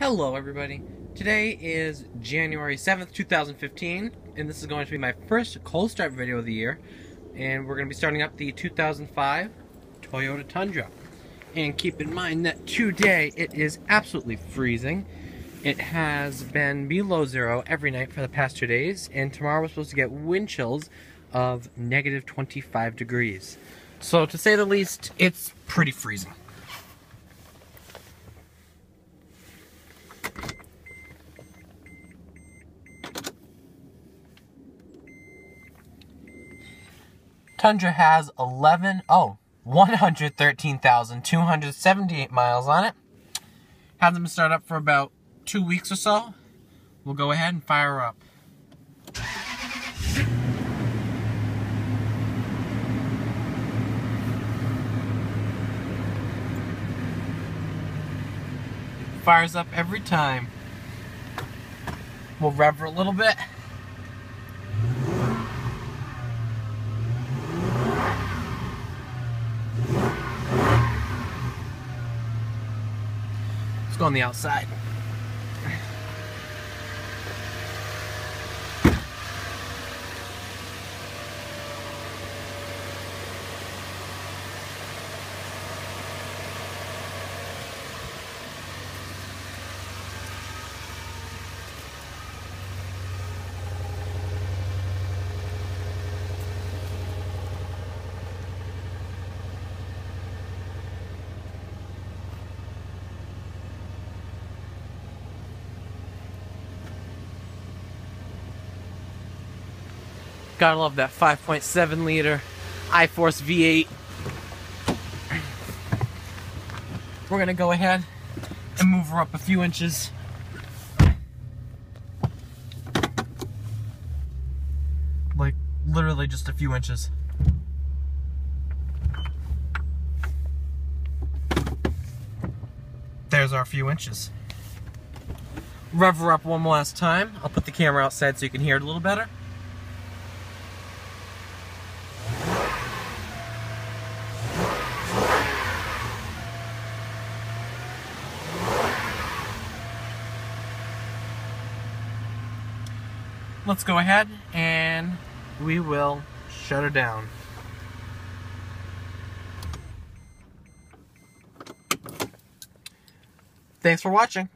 Hello everybody. Today is January 7th, 2015, and this is going to be my first cold start video of the year. And we're going to be starting up the 2005 Toyota Tundra. And keep in mind that today it is absolutely freezing. It has been below zero every night for the past 2 days, and tomorrow we're supposed to get wind chills of negative 25 degrees. So to say the least, it's pretty freezing. Tundra has 113,278 miles on it. Hasn't been started up for about 2 weeks or so. We'll go ahead and fire her up. Fires up every time. We'll rev her a little bit. Let's go on the outside. Gotta love that 5.7 liter iForce V8. We're gonna go ahead and move her up a few inches. Like literally just a few inches. There's our few inches. Rev her up one last time. I'll put the camera outside so you can hear it a little better. Let's go ahead and we will shut her down. Thanks for watching.